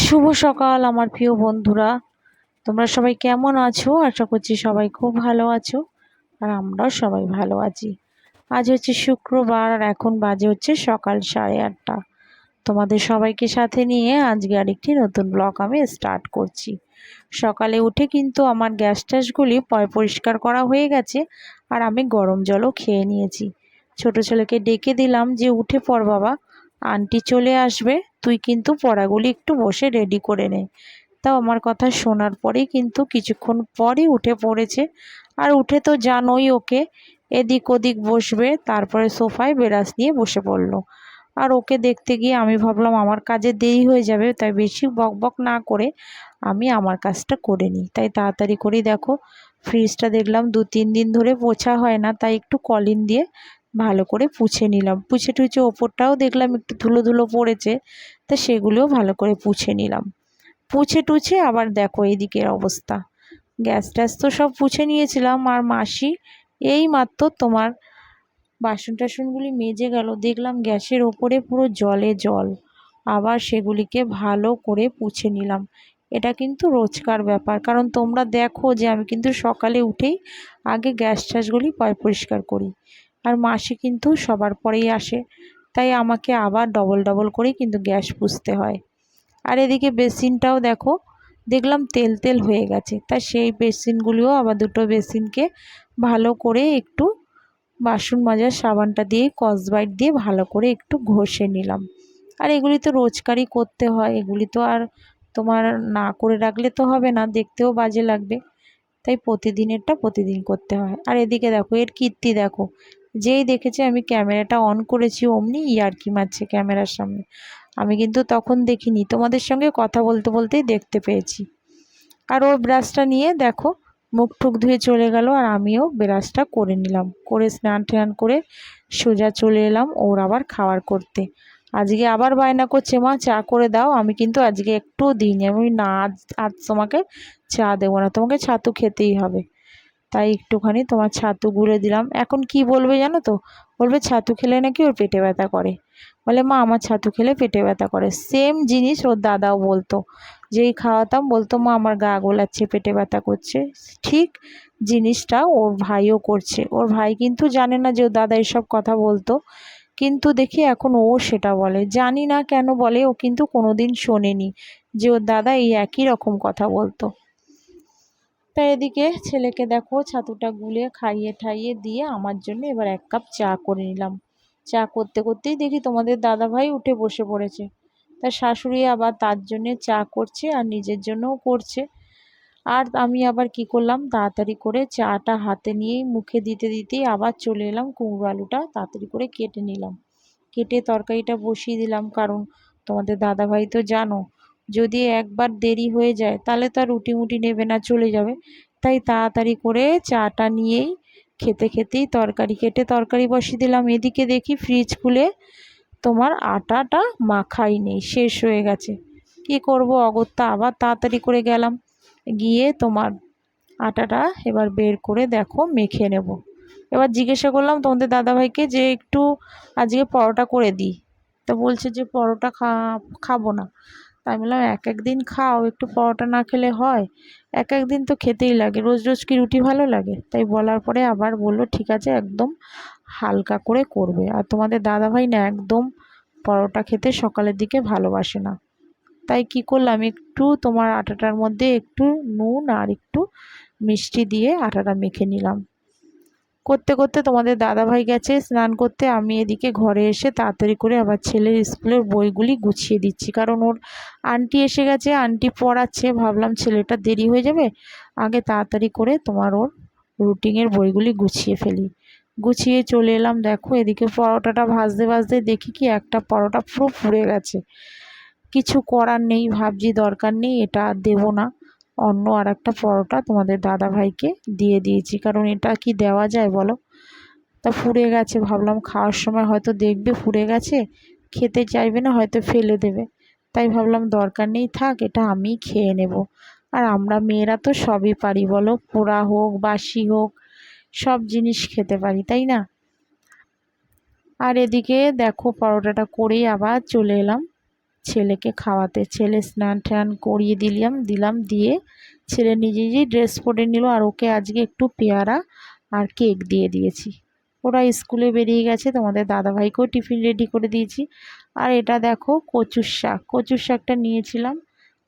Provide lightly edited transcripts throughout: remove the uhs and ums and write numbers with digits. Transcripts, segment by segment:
শুভ সকাল আমার প্রিয় বন্ধুরা, তোমরা সবাই কেমন আছো? আশা করছি সবাই খুব ভালো আছো, আর আমরাও সবাই ভালো আছি। আজ হচ্ছে শুক্রবার, আর এখন বাজে হচ্ছে সকাল 8:30। তোমাদের সবাইকে সাথে নিয়ে আজকে আরেকটি নতুন ব্লগ আমি স্টার্ট করছি। সকালে উঠে কিন্তু আমার গ্যাস ট্যাসগুলি পরিষ্কার করা হয়ে গেছে, আর আমি গরম জলও খেয়ে নিয়েছি। ছোট ছেলেকে ডেকে দিলাম যে উঠে পড় বাবা, আন্টি চলে আসবে, তুই কিন্তু পড়াগুলি একটু বসে রেডি করে নে। তাও আমার কথা শোনার পরেই কিন্তু কিছুক্ষণ পরই উঠে পড়েছে। আর উঠে তো জানোই ওকে, এদিক ওদিক বসবে, তারপরে সোফায় বেরাস নিয়ে বসে পড়লো। আর ওকে দেখতে গিয়ে আমি ভাবলাম আমার কাজে দেরি হয়ে যাবে, তাই বেশি বকবক না করে আমি আমার কাজটা করে নিই। তাই তাড়াতাড়ি করেই দেখো, ফ্রিজটা দেখলাম 2-3 দিন ধরে পোছা হয় না, তাই একটু কলিন দিয়ে ভালো করে পুছে নিলাম। পুছে টুছে ওপরটাও দেখলাম একটু ধুলো ধুলো পড়েছে, তা সেগুলোও ভালো করে পুছে নিলাম। পুছে টুছে আবার দেখো এইদিকের অবস্থা, গ্যাস ট্যাস তো সব পুছে নিয়েছিলাম। আর মাসি এই মাত্র তোমার বাসন টাসনগুলি মেজে গেল, দেখলাম গ্যাসের ওপরে পুরো জলে জল। আবার সেগুলিকে ভালো করে পুছে নিলাম। এটা কিন্তু রোজকার ব্যাপার, কারণ তোমরা দেখো যে আমি কিন্তু সকালে উঠেই আগে গ্যাস ট্যাসগুলি পরিষ্কার করি। আর মাসি কিন্তু সবার পরেই আসে, তাই আমাকে আবার ডবল ডবল করেই কিন্তু গ্যাস পুছতে হয়। আর এদিকে বেসিনটাও দেখো, দেখলাম তেল তেল হয়ে গেছে, তাই সেই বেসিনগুলিও আবার দুটো বেসিনকে ভালো করে একটু বাসন মাজার সাবানটা দিয়ে স্কচব্রাইট দিয়ে ভালো করে একটু ঘষে নিলাম। আর এগুলি তো রোজকারই করতে হয়, এগুলি তো আর তোমার না করে রাখলে তো হবে না, দেখতেও বাজে লাগবে, তাই প্রতিদিনেরটা প্রতিদিন করতে হয়। আর এদিকে দেখো এর কীর্তি দেখো, যেই দেখেছে আমি ক্যামেরাটা অন করেছি অমনি ইয়ার্কি মারছে ক্যামেরার সামনে। আমি কিন্তু তখন দেখিনি, তোমাদের সঙ্গে কথা বলতে বলতেই দেখতে পেয়েছি। আর ওর ব্রাশটা নিয়ে দেখো মুখ টুক ধুয়ে চলে গেল, আর আমিও ব্রাশটা করে নিলাম, করে স্নান টান করে সোজা চলে এলাম ওর আবার খাবার করতে। আজকে আবার বায়না করছে, মা চা করে দাও। আমি কিন্তু আজকে একটু দিইনি, আমি না আজ আজ তোমাকে চা দেবো না, তোমাকে ছাতু খেতেই হবে। তাই একটুখানি তোমার ছাতু গুলে দিলাম। এখন কি বলবে জানো তো, বলবে ছাতু খেলে নাকি ওর পেটে ব্যথা করে। বলে মা আমার ছাতু খেলে পেটে ব্যথা করে। সেম জিনিস ওর দাদাও বলতো, যেই খাওয়াতাম বলতো মা আমার গা গোলাচ্ছে, পেটে ব্যথা করছে। ঠিক জিনিসটা ওর ভাইও করছে। ওর ভাই কিন্তু জানে না যে ওর দাদা এসব কথা বলতো, কিন্তু দেখি এখন ও সেটা বলে। জানি না কেন বলে, ও কিন্তু কোনোদিন শোনেনি যে ওর দাদা এই একই রকম কথা বলতো। তাই এদিকে ছেলেকে দেখো ছাতুটা গুলে খাইয়ে ঠাইয়ে দিয়ে আমার জন্য এবার 1 কাপ চা করে নিলাম। চা করতে করতেই দেখি তোমাদের দাদাভাই উঠে বসে পড়েছে। তার শাশুড়ি আবার তার জন্যে চা করছে আর নিজের জন্যও করছে। আর আমি আবার কি করলাম, তাড়াতাড়ি করে চাটা হাতে নিয়েই মুখে দিতে দিতেই আবার চলে এলাম, কুমড়ো আলুটা তাড়াতাড়ি করে কেটে নিলাম। কেটে তরকারিটা বসিয়ে দিলাম, কারণ তোমাদের দাদাভাই তো জানো, যদি একবার দেরি হয়ে যায় তাহলে তো আর রুটি মুটি নেবে না, চলে যাবে। তাই তাড়াতাড়ি করে চাটা নিয়েই খেতে খেতেই তরকারি কেটে তরকারি বসিয়ে দিলাম। এদিকে দেখি ফ্রিজ খুলে তোমার আটাটা মাখাই নেই, শেষ হয়ে গেছে। কি করব অগত্যা, আবার তাড়াতাড়ি করে গেলাম, গিয়ে তোমার আটাটা এবার বের করে দেখো মেখে নেব। এবার জিজ্ঞাসা করলাম তোমাদের দাদাভাইকে যে একটু আজকে পরোটা করে দিই। তো বলছে যে পরোটা খাবো না। তাই বললাম এক এক দিন খাও, একটু পরোটা না খেলে হয়? এক এক দিন তো খেতেই লাগে, রোজ রোজ কি রুটি ভালো লাগে? তাই বলার পরে আবার বললো ঠিক আছে, একদম হালকা করে করবে। আর তোমাদের দাদাভাই না একদম পরোটা খেতে সকালের দিকে ভালোবাসে না। তাই কি করলাম, একটু তোমার আটাটার মধ্যে একটু নুন আর একটু মিষ্টি দিয়ে আটাটা মেখে নিলাম। করতে করতে তোমাদের দাদাভাই গেছে স্নান করতে, আমি এদিকে ঘরে এসে তাড়াতাড়ি করে আবার ছেলের স্কুলের বইগুলি গুছিয়ে দিচ্ছি, কারণ ওর আন্টি এসে গেছে, আন্টি পড়াচ্ছে। ভাবলাম ছেলেটা দেরি হয়ে যাবে, আগে তাড়াতাড়ি করে তোমার ওর রুটিনের বইগুলি গুছিয়ে ফেলি। গুছিয়ে চলে এলাম, দেখো এদিকে পরোটাটা ভাজতে ভাজতে দেখি কি একটা পরোটা পুরো পুড়ে গেছে। কিছু করার নেই, ভাবছি দরকার নেই, এটা আর দেবো না, অন্য আর একটা পরোটা তোমাদের দাদাভাইকে দিয়ে দিয়েছি, কারণ এটা কি দেওয়া যায় বলো? তা পুড়ে গেছে, ভাবলাম খাওয়ার সময় হয়তো দেখবে পুড়ে গেছে, খেতে চাইবে না, হয়তো ফেলে দেবে। তাই ভাবলাম দরকার নেই, থাক, এটা আমি খেয়ে নেব। আর আমরা মেয়েরা তো সবই পারি বলো, পোড়া হোক বাসি হোক সব জিনিস খেতে পারি, তাই না? আর এদিকে দেখো পরোটাটা করেই আবার চলে এলাম ছেলেকে খাওয়াতে। ছেলে স্নান টান করিয়ে দিলাম দিয়ে ছেলে নিজে নিজেই ড্রেস পরে নিল। আর ওকে আজকে একটু পেয়ারা আর কেক দিয়ে দিয়েছি। ওরা স্কুলে বেরিয়ে গেছে, তোমাদের দাদাভাইকেও টিফিন রেডি করে দিয়েছি। আর এটা দেখো কচুর শাক, কচুর শাকটা নিয়েছিলাম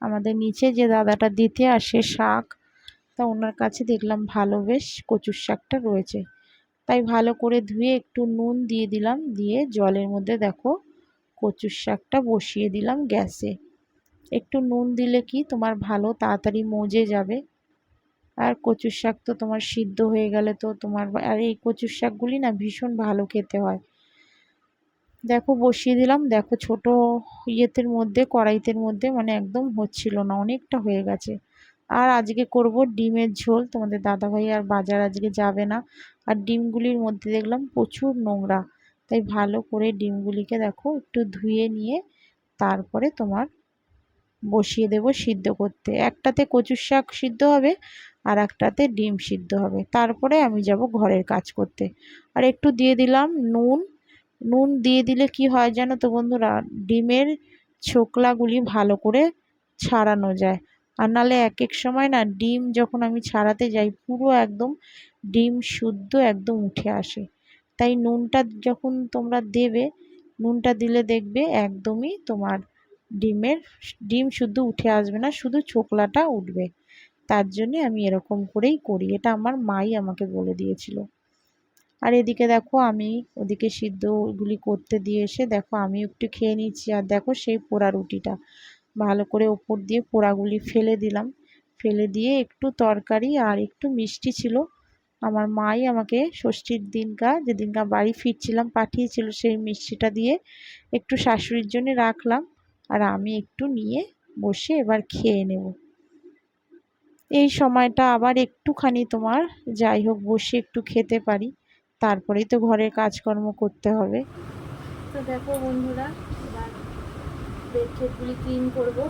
আমাদের নিচে যে দাদাটা দিতে আসে শাক, তা ওনার কাছে দেখলাম ভালো বেশ কচুর শাকটা রয়েছে, তাই ভালো করে ধুয়ে একটু নুন দিয়ে দিলাম, দিয়ে জলের মধ্যে দেখো কচুর শাকটা বসিয়ে দিলাম গ্যাসে। একটু নুন দিলে কি তোমার ভালো তাড়াতাড়ি মজে যাবে। আর কচুর শাক তো তোমার সিদ্ধ হয়ে গেলে তো তোমার, আর এই কচুর শাকগুলি না ভীষণ ভালো খেতে হয়। দেখো বসিয়ে দিলাম, দেখো ছোট ইয়েতের মধ্যে কড়াইতের মধ্যে মানে একদম হচ্ছিল না, অনেকটা হয়ে গেছে। আর আজকে করব ডিমের ঝোল। তোমাদের দাদাভাই আর বাজার আজকে যাবে না। আর ডিমগুলির মধ্যে দেখলাম প্রচুর নোংরা, তাই ভালো করে ডিমগুলিকে দেখো একটু ধুয়ে নিয়ে তারপরে তোমার বসিয়ে দেব সিদ্ধ করতে। একটাতে কচুর শাক সিদ্ধ হবে আর একটাতে ডিম সিদ্ধ হবে, তারপরে আমি যাব ঘরের কাজ করতে। আর একটু দিয়ে দিলাম নুন। নুন দিয়ে দিলে কি হয় জানো তো বন্ধুরা, ডিমের ছোকলাগুলি ভালো করে ছাড়ানো যায়। আর নাহলে এক এক সময় না ডিম যখন আমি ছাড়াতে যাই পুরো একদম ডিম শুদ্ধ একদম উঠে আসে। তাই নুনটা যখন তোমরা দেবে, নুনটা দিলে দেখবে একদমই তোমার ডিম শুদ্ধ উঠে আসবে না, শুধু ছোকলাটা উঠবে। তার জন্যে আমি এরকম করেই করি, এটা আমার মাই আমাকে বলে দিয়েছিল। আর এদিকে দেখো আমি ওদিকে সিদ্ধগুলি করতে দিয়ে এসে দেখো আমি একটু খেয়ে নিচ্ছি। আর দেখো সেই পোড়া রুটিটা ভালো করে ওপর দিয়ে পোড়াগুলি ফেলে দিলাম, ফেলে দিয়ে একটু তরকারি আর একটু মিষ্টি ছিল, আমার মাই আমাকে ষষ্ঠীর যেদিনকা বাড়ি ফিরছিলাম পাঠিয়েছিল, সেই মিষ্টিটা দিয়ে একটু শাশুড়ির জন্য রাখলাম। আর আমি একটু নিয়ে বসে এবার খেয়ে নেব। এই সময়টা আবার একটুখানি তোমার যাই হোক বসে একটু খেতে পারি, তারপরেই তো ঘরের কাজকর্ম করতে হবে। তো দেখো বন্ধুরা, এবার বেডশিটগুলি ক্লিন করবো,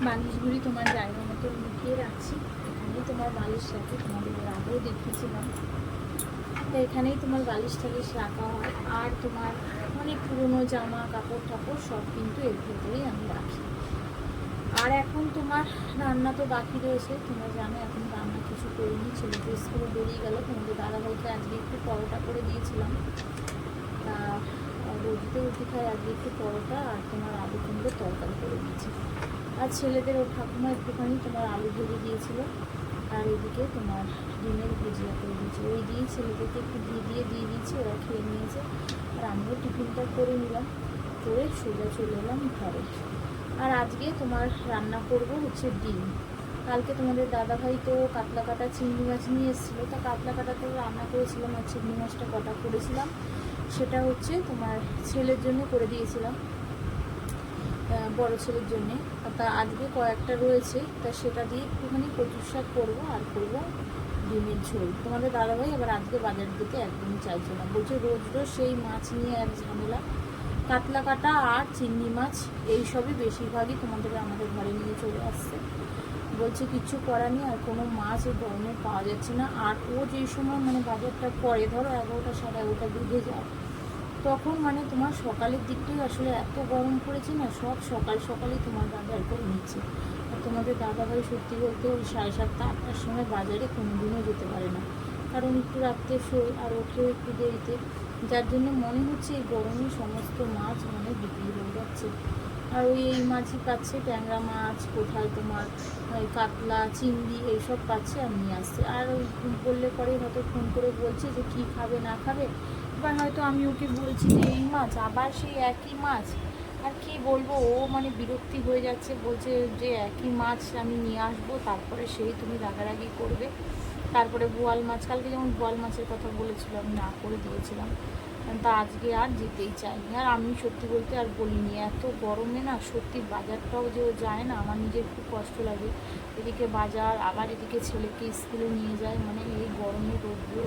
বালিশগুলি তোমার জায়গা মতো লুকিয়ে রাখছি। এখানেই তোমার বালিশ রাখি, তোমাদের আগেও দেখিয়েছিলাম। তো এখানেই তোমার বালিশ টালিশ রাখা হয়। আর তোমার অনেক পুরনো জামা কাপড় টাপড় সব কিন্তু এর ভেতরেই আমি রাখি। আর এখন তোমার রান্না তো বাকি রয়েছে, তোমরা জানো এখন রান্না কিছু করিনি, ছেলেকে স্কুলে বেরিয়ে গেল। তোমাদের দাদাভাইকে আজকে একটু পরোটা করে দিয়েছিলাম, তা রোজিতে রুটি খাই, আজকে একটু পরোটা আর তোমার আলু কুমড়োর তরকারি করে দিয়েছি। আর ছেলেদের ওর ঠাকুমা একটুখানি তোমার আলু ভেজে দিয়েছিল, আর এদিকে তোমার ডিমের ভুজিয়া করে দিয়েছি। ওই দিয়েই ছেলেদেরকে একটু ঘি দিয়ে দিয়েছি, ওরা খেয়ে নিয়েছে। আর আমিও টিফিনটা করে নিলাম, করে সোজা চলে এলাম ঘরে। আর আজকে তোমার রান্না করব হচ্ছে ডিম। কালকে তোমাদের দাদাভাই তো কাতলা কাটা চিংড়ি মাছ নিয়ে এসেছিলো, তা কাতলা কাটা তো রান্না করেছিলাম, আর চিংড়ি মাছটা কটা করেছিলাম সেটা হচ্ছে তোমার ছেলের জন্য করে দিয়েছিলাম, বড় ছেলের জন্যে। তা আজকে কয়েকটা রয়েছে, তা সেটা দিয়ে একটুখানি কচুর শাক করবো আর করবো ডিমের ঝোল। তোমাদের দাদাভাই আবার আজকে বাজার দিতে একদমই চাইছে না, বলছে রোজ রোজ সেই মাছ নিয়ে এক ঝামেলা। কাতলা কাটা আর চিংড়ি মাছ এইসবই বেশিরভাগই আমাদের ঘরে নিয়ে চলে আসছে। বলছে কিচ্ছু করার নেই, আর কোনো মাছ এই গরমে পাওয়া যাচ্ছে না। আর ও যেই সময় মানে বাজারটা করে ধরো 11টা 11:30 বেজে যায়, তখন মানে তোমার সকালের দিকটাই আসলে এত গরম পড়েছে না, সব সকাল সকালেই তোমার বাজার করে নিচ্ছে। আর তোমাদের দাদাভাই সত্যি বলতে ওই 7:30 8টার সময় বাজারে কোনোদিনও যেতে পারে না, কারণ একটু রাত্রে শোয় আর ওঠেও একটু দেরিতে, যার জন্য মনে হচ্ছে এই গরমে সমস্ত মাছ মানে বিক্রি হয়ে যাচ্ছে। আর এই মাছই পাচ্ছে, ট্যাংরা মাছ কোথায় তোমার কাতলা চিংড়ি এইসব পাচ্ছে আর নিয়ে আসছে। আর ওই বললে পরে হয়তো ফোন করে বলছে যে কী খাবে না খাবে, এবার হয়তো আমি ওকে বলছি যে এই মাছ, আবার সেই একই মাছ। আর কি বলবো, ও মানে বিরক্তি হয়ে যাচ্ছে, বলছে যে একই মাছ আমি নিয়ে আসবো, তারপরে সেই তুমি রাগারাগি করবে। তারপরে বোয়াল মাছ, কালকে যেমন বোয়াল মাছের কথা বলেছিল আমি না করে দিয়েছিলাম, তা আজকে আর যেতেই চাইনি। আর আমি সত্যি বলতে আর বলিনি, এত গরমে না সত্যি বাজারটাও যে ও যায় না, আমার নিজের খুব কষ্ট লাগে। এদিকে বাজার, আবার এদিকে ছেলেকে স্কুলে নিয়ে যায়, মানে এই গরমে রোদ্রে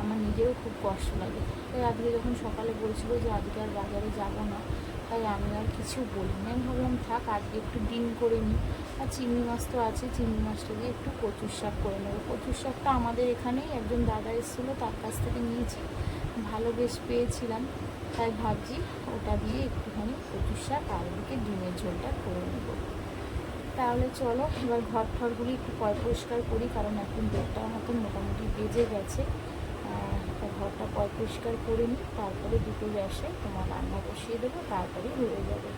আমার নিজেরও খুব কষ্ট লাগে। তাই আজকে যখন সকালে বলছিল যে আজকে আর বাজারে যাব না, তাই আমি আর কিছু বলিনি। আমি ভাবলাম থাক আজকে একটু ডিম করে নিই, আর চিংড়ি মাছ তো আছে, চিংড়ি মাছটা দিয়ে একটু কচুর শাক করে নেবো। কচুর শাকটা আমাদের এখানেই একজন দাদা এসেছিলো, তার কাছ থেকে নিয়েছি, ভালো বেশ পেয়েছিলাম, তাই ভাবছি ওটা দিয়ে একটুখানি কচুর শাক আর এদিকে ডিমের ঝোলটা করে নেব। তাহলে চলো এবার ঘর ঠরগুলি একটু পরিষ্কার করি, কারণ এখন 1:30 মতন মোটামুটি বেজে গেছে। তা ঘরটা পরিষ্কার করে নিই, তারপরে দুটো গ্যাসে তোমার রান্না বসিয়ে দেবো, তাড়াতাড়ি হয়ে যাবে।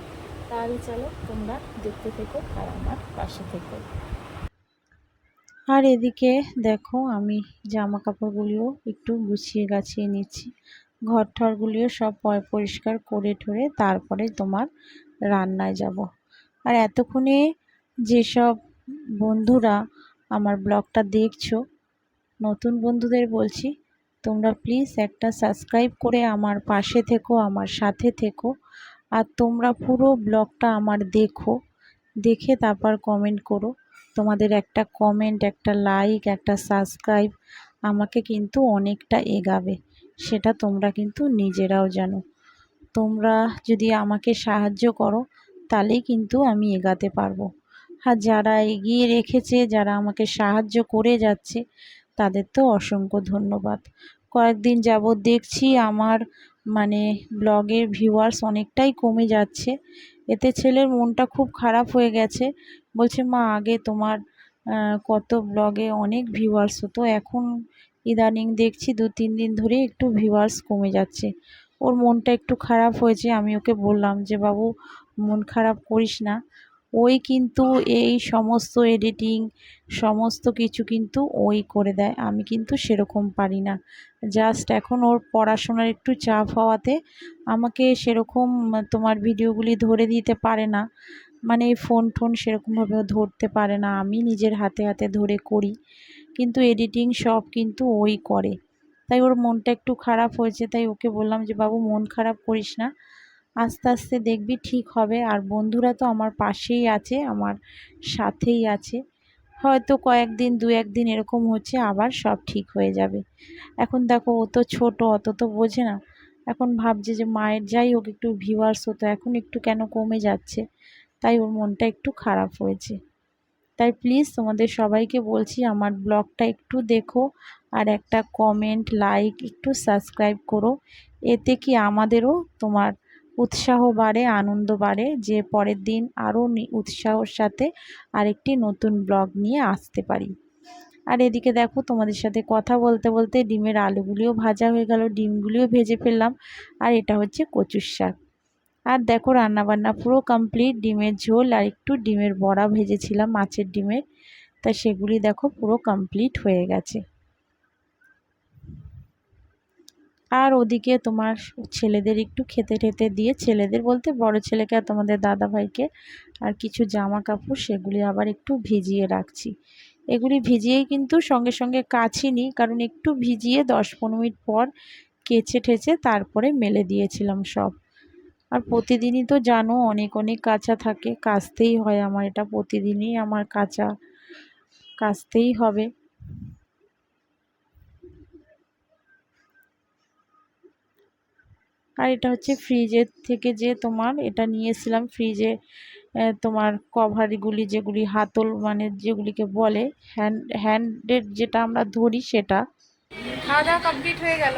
তাহলে চলো তোমরা দেখতে থেকো আর আমার পাশে থেকো। আর এদিকে দেখো আমি জামা কাপড়গুলিও একটু গুছিয়ে গাছিয়ে নিচ্ছি, ঘর ঠরগুলিও সব পরিষ্কার করে ঠরে তারপরে তোমার রান্নায় যাব। আর এতক্ষণে যেসব বন্ধুরা আমার ব্লগটা দেখছো, নতুন বন্ধুদের বলছি তোমরা প্লিজ একটা সাবস্ক্রাইব করে আমার পাশে থেকো, আমার সাথে থেকো। আর তোমরা পুরো ব্লগটা আমার দেখো, দেখে তারপর কমেন্ট করো। তোমাদের একটা কমেন্ট, একটা লাইক, একটা সাবস্ক্রাইব আমাকে কিন্তু অনেকটা এগাবে, সেটা তোমরা কিন্তু নিজেরাও জানো। তোমরা যদি আমাকে সাহায্য করো তাহলেই কিন্তু আমি এগাতে পারবো। আর যারা এগিয়ে রেখেছে, যারা আমাকে সাহায্য করে যাচ্ছে, তাদের তো অসংখ্য ধন্যবাদ। কয়েকদিন যাবৎ দেখছি আমার ব্লগের ভিউয়ার্স অনেকটাই কমে যাচ্ছে। এতে ছেলের মনটা খুব খারাপ হয়ে গেছে, বলছে মা আগে তোমার কত ব্লগে অনেক ভিউয়ার্স হতো, এখন ইদানিং দেখছি 2-3 দিন ধরে একটু ভিউয়ার্স কমে যাচ্ছে। ওর মনটা একটু খারাপ হয়েছে। আমি ওকে বললাম যে বাবু মন খারাপ করিস না, ওই কিন্তু এই সমস্ত এডিটিং সমস্ত কিছু কিন্তু ওই করে দেয়, আমি কিন্তু সেরকম পারি না। জাস্ট এখন ওর পড়াশোনার একটু চাপ হওয়াতে আমাকে সেরকম তোমার ভিডিওগুলি ধরে দিতে পারে না, ফোন সেরকমভাবেও ধরতে পারে না, আমি নিজের হাতে হাতে ধরে করি, কিন্তু এডিটিং সব কিন্তু ওই করে। তাই ওর মনটা একটু খারাপ হয়েছে। তাই ওকে বললাম যে বাবু মন খারাপ করিস না, আস্তে আস্তে দেখবি ঠিক হবে। আর বন্ধুরা তো আমার পাশেই আছে, আমার সাথেই আছে। হয়তো কয়েকদিন 2-1 দিন এরকম হচ্ছে, আবার সব ঠিক হয়ে যাবে। এখন দেখো ও তো ছোট, অত তো বোঝে না। এখন ভাবছে যে মায়ের যাই হোক একটু ভিউয়ার্স হতো, এখন একটু কেন কমে যাচ্ছে, তাই ওর মনটা একটু খারাপ হয়েছে। তাই প্লিজ তোমাদের সবাইকে বলছি আমার ব্লগটা একটু দেখো, আর একটা কমেন্ট, লাইক, একটু সাবস্ক্রাইব করো। এতে কি আমাদেরও তোমার উৎসাহ বাড়ে, আনন্দ বাড়ে, যে পরের দিন আরও উৎসাহর সাথে আরেকটি নতুন ব্লগ নিয়ে আসতে পারি। আর এদিকে দেখো তোমাদের সাথে কথা বলতে বলতে ডিমের আলুগুলিও ভাজা হয়ে গেল, ডিমগুলিও ভেজে ফেললাম। আর এটা হচ্ছে কচুর শাক। আর দেখো রান্নাবান্না পুরো কমপ্লিট, ডিমের ঝোল আর একটু ডিমের বড়া ভেজেছিলাম মাছের ডিমের, তা সেগুলি দেখো পুরো কমপ্লিট হয়ে গেছে। আর ওদিকে তোমার ছেলেদের একটু খেতে টেতে দিয়ে, ছেলেদের বলতে বড় ছেলেকে আর তোমাদের দাদা ভাইকে, আর কিছু জামা কাপড় সেগুলি আবার একটু ভিজিয়ে রাখছি। এগুলি ভিজিয়েই কিন্তু সঙ্গে সঙ্গে কাচিনি, কারণ একটু ভিজিয়ে 10-15 মিনিট পর কেচে ঠেচে তারপরে মেলে দিয়েছিলাম সব। আর প্রতিদিনই তো জানো অনেক অনেক কাচা থাকে, কাচতেই হয় আমার, এটা প্রতিদিনই আমার কাচতেই হবে। আর এটা হচ্ছে ফ্রিজের থেকে যে তোমার এটা নিয়ে এসেছিলাম, ফ্রিজে তোমার কভারগুলি যেগুলি হাতল যেগুলিকে বলে হ্যান্ডের, যেটা আমরা ধরি সেটা। খাওয়া দাওয়া কমপ্লিট হয়ে গেল,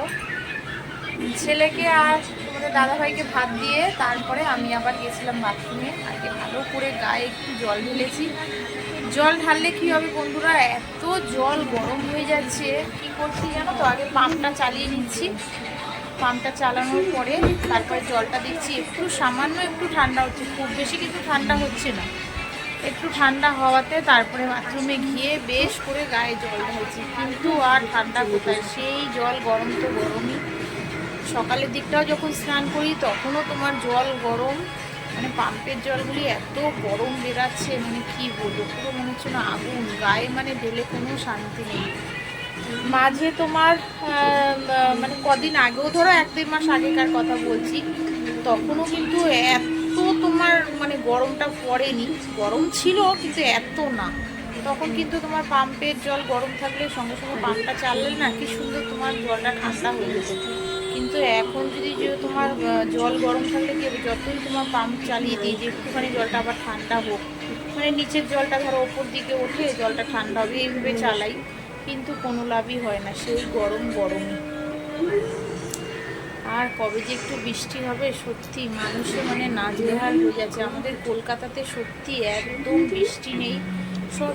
ছেলেকে আর তোমাদের দাদাভাইকে ভাত দিয়ে তারপরে আমি আবার গেছিলাম বাথরুমে। আগে ভালো করে গায়ে একটু জল ঢেলেছি। জল ঢাললে কী হবে বন্ধুরা, এত জল গরম হয়ে যাচ্ছে, কি করছি জানো তো, আগে পাম্পটা চালিয়ে নিচ্ছি। পাম্পটা চালানোর পরে তারপরে জলটা দিচ্ছি, একটু সামান্য একটু ঠান্ডা হচ্ছে, খুব বেশি কিন্তু ঠান্ডা হচ্ছে না। একটু ঠান্ডা হওয়াতে তারপরে বাথরুমে গিয়ে বেশ করে গায়ে জল ঢালছি, কিন্তু আর ঠান্ডা কোথায়, সেই জল গরম তো গরমই। সকালের দিকটাও যখন স্নান করি তখনও তোমার জল গরম, পাম্পের জলগুলি এত গরম বেরাচ্ছে, কি বলবো, পুরো মনে হচ্ছে না আগুন গায়ে, ঢেলে কোনো শান্তি নেই। মাঝে তোমার কদিন আগেও ধরো 1-2 মাস আগেকার কথা বলছি, তখনও কিন্তু এত তোমার গরমটা পড়েনি, গরম ছিল কিন্তু এত না। তখন কিন্তু তোমার পাম্পের জল গরম থাকলে সঙ্গে সঙ্গে পাম্পটা চাললে না কি সুন্দর তোমার জলটা ঠান্ডা হয়ে যেত। কিন্তু এখন যদি তোমার জল গরম থাকলে কি হবে, যতই তোমার পাম্প চালিয়ে দিই যে একটুখানি জলটা আবার ঠান্ডা হোক, নিচের জলটা ধরো ওপর দিকে ওঠে জলটা ঠান্ডা হবে, এইভাবে চালাই, কিন্তু কোনো লাভই হয় না, সেই গরম গরমই। আর কবে যে একটু বৃষ্টি হবে, সত্যি মানুষে মানে নাজেহাল হয়ে যাচ্ছে। আমাদের কলকাতাতে সত্যি একদম বৃষ্টি নেই। সব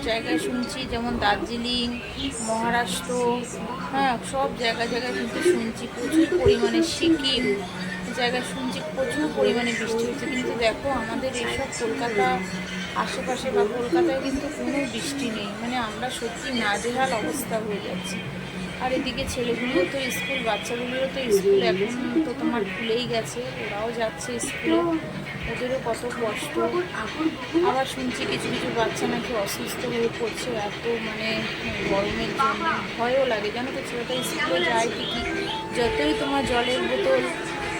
জায়গায় শুনছি, যেমন দার্জিলিং, মহারাষ্ট্র, হ্যাঁ সব জায়গায় কিন্তু শুনছি প্রচুর পরিমাণে, সিকিম জায়গায় শুনছি প্রচুর পরিমাণে বৃষ্টি হচ্ছে। কিন্তু দেখো আমাদের এইসব কলকাতা আশেপাশে বা কলকাতায় কিন্তু কোনো বৃষ্টি নেই। মানে আমরা সত্যি নাজেহাল অবস্থা হয়ে যাচ্ছি। আর এদিকে ছেলেগুলোও তো স্কুল, বাচ্চাগুলোরও তো স্কুল এখন তো তোমার খুলেই গেছে, ওরাও যাচ্ছে স্কুলে, ওদেরও কত কষ্ট। আবার শুনছি কিছু কিছু বাচ্চা নাকি অসুস্থ হয়ে পড়ছে এত মানে গরমের জন্য। ভয়ও লাগে জানো তো, ছেলেটা স্কুলে যায় ঠিকই, যতই তোমার জলের বোতল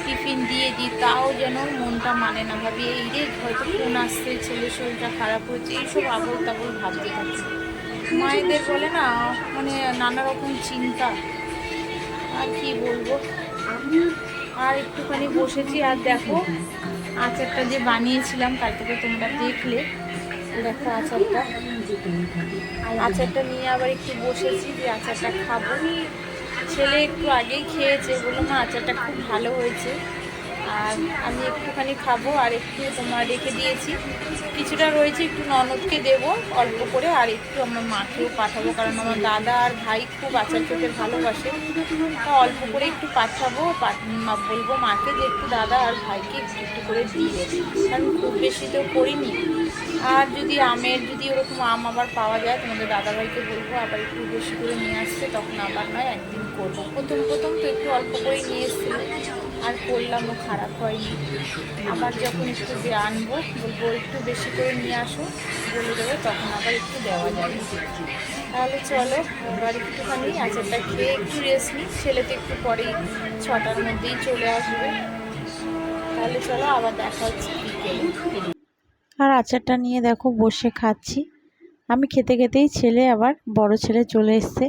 টিফিন দিয়ে দিই তাও যেন মনটা মানে না, ভাবি এই রে হয়তো ফোন আসছে, ছেলের শরীরটা খারাপ হয়েছে, এইসব আবল তাবল ভাবতে থাকি। মায়েদের বলে না মানে নানা রকম চিন্তা, আর কি বলবো। আর একটুখানি বসেছি, আর দেখো আচারটা যে বানিয়েছিলাম কালকে তো তোমরা দেখলে, দেখো আচারটা নিয়ে আবার একটু বসেছি যে আচারটা খাবো। ছেলে একটু আগেই খেয়েছে, বললো মা আচারটা খুব ভালো হয়েছে। আর আমি একটুখানি খাবো, আর একটু তোমার রেখে দিয়েছি, কিছুটা রয়েছে, একটু ননদকে দেবো অল্প করে, আর একটু আমার মাকেও পাঠাবো, কারণ আমার দাদা আর ভাই খুব আচার খেতে ভালোবাসে। তা অল্প করে একটু পাঠাবো, বলবো মাকে যে একটু দাদা আর ভাইকে একটু একটু করে দিয়ে দেবে, কারণ খুব বেশি তো করিনি। আর যদি যদি ওরকম আম আবার পাওয়া যায়, তোমাদের দাদাভাইকে বলবো আবার একটু বেশি করে নিয়ে আসতে, তখন আবার নয় একদিন করবো। প্রথম প্রথম তো একটু অল্প করে নিয়ে এসেছিল, আর করলামও, খারাপ হয়নি। আবার যখন একটু আনবো বলবো একটু বেশি করে নিয়ে আসো, বলে দেবো, তখন আবার একটু দেওয়া যাবে। তাহলে চলো এবার একটুখানি আচারটা খেয়ে একটু রেস্ট নিই, ছেলে তো একটু পরেই 6টার মধ্যেই চলে আসবে। তাহলে চলো আবার দেখা হচ্ছে বিকেলে। আর আচারটা নিয়ে দেখো বসে খাচ্ছি। আমি খেতে খেতেই ছেলে আবার বড় ছেলে চলে এসছে,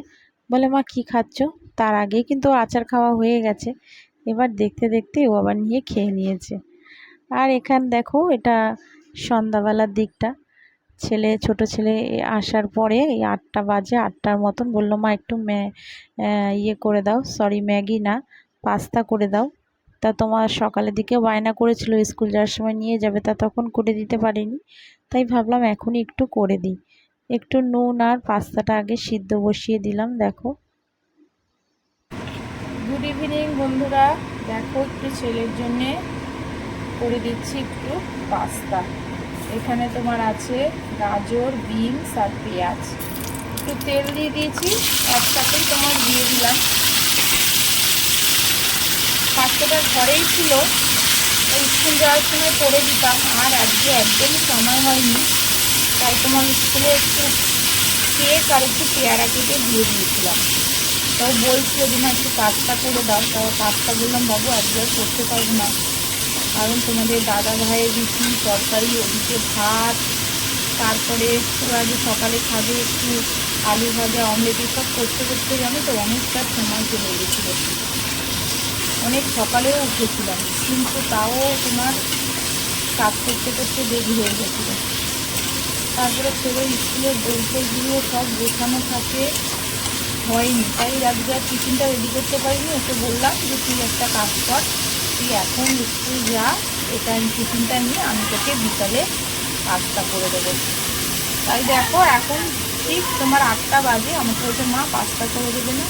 বলে মা কি খাচ্ছ? তার আগেই কিন্তু আচার খাওয়া হয়ে গেছে, এবার দেখতে দেখতে ও আবার নিয়ে খেয়ে নিয়েছে। আর এখান দেখো এটা সন্ধ্যাবেলার দিকটা, ছোট ছেলে আসার পরে এই 8টা বাজে, 8টার মতন বললো মা একটু ইয়ে করে দাও, সরি ম্যাগি না, পাস্তা করে দাও। তা তোমার সকালের দিকে বায়না করেছিল স্কুল যাওয়ার সময় নিয়ে যাবে, তা তখন করে দিতে পারিনি, তাই ভাবলাম এখনই একটু করে দিই। একটু নুন আর পাস্তাটা আগে সিদ্ধ বসিয়ে দিলাম দেখো। গুড ইভিনিং বন্ধুরা, দেখো একটু ছেলের জন্যে করে দিচ্ছি একটু পাস্তা। এখানে তোমার আছে গাজর, বিনস আর পেঁয়াজ, একটু তেল দিয়ে দিয়েছি, একসাথেই তোমার দিয়ে দিলাম। পাস্তাটা ঘরেই ছিল, ওই স্কুল যাওয়ার সময় করে দিতাম, আর আজকে একদমই সময় হয়নি, তাই তোমার স্কুলে একটু কেক আর একটু পেয়ারা কেটে দিয়ে দিয়েছিলাম। তাও বলছিল যে না একটু পাস্তা করে দাও, তাও পাস্তা বললাম বাবু আজকে করতে পারবো না, কারণ তোমাদের দাদা ভাইয়ের রুটি তরকারি, ওদিকে ভাত, তারপরে ওরা যে সকালে খাবে একটু আলু ভাজা, অমলেট, এসব করতে করতে জানো তো অনেকটা সময় চলে গেছিলো। অনেক সকালেও উঠেছিলাম, কিন্তু তাও তোমার কাজ করতে করতে দেরি হয়ে গেছিলো। তারপরে ছেলের স্কুলের বইগুলো সব গোছানো থাকে, হয়নি, তাই আজকে আর টিফিনটা রেডি করতে পারিনি। ওকে বললাম যে তুই একটা কাজ কর, তুই এখন স্কুল যা, এটা টিফিনটা নিয়ে আমি তোকে বিকালে পাস্তা করে দেবো। তাই দেখো এখন ঠিক তোমার 8টা বাজে, আমাকে বলছে মা পাস্তা করে দেবে না?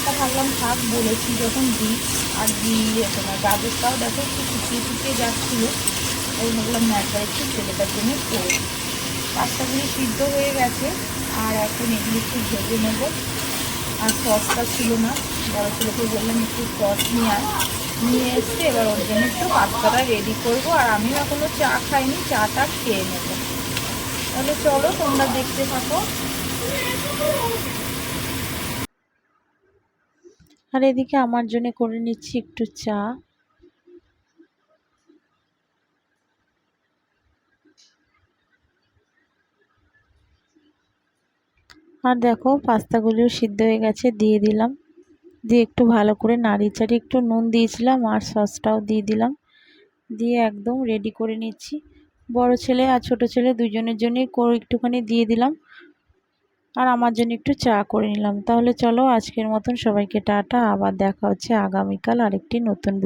তা ভাবলাম থাক, বলেছি যখন দিই। আর দিয়ে তোমার গাজরটাও দেখো একটু শুকিয়ে শুকিয়ে যাচ্ছিলো, ওই ভাবলাম না একবার একটু ছেলেটার জন্য করে। পাস্তাগুলি সিদ্ধ হয়ে গেছে, আর এখন এগুলি একটু ভেজে নেবো। আর সসটা ছিল না, বড় ছেলেকে বললাম একটু সস নিয়ে এসছে, এবার ওর জন্য একটু পাস্তাটা রেডি করবো। আর আমিও এখনও চা খাইনি, চাটা খেয়ে নেবো। তাহলে চলো তোমরা দেখতে থাকো। আর এদিকে আমার জন্য করে নিচ্ছি একটু চা। আর দেখো পাস্তাগুলিও সিদ্ধ হয়ে গেছে, দিয়ে দিলাম, দিয়ে একটু ভালো করে নাড়িয়ে চাড়িয়ে একটু নুন দিয়েছিলাম আর সসটাও দিয়ে দিলাম, দিয়ে একদম রেডি করে নিচ্ছি। বড় ছেলে আর ছোট ছেলে দুজনের জন্যই একটুখানি দিয়ে দিলাম। আর আমার জন্য একটু চা করে নিলাম। তাহলে চলো আজকের মতন সবাইকে টাটা, আবার দেখা হচ্ছে আগামীকাল আরেকটি নতুন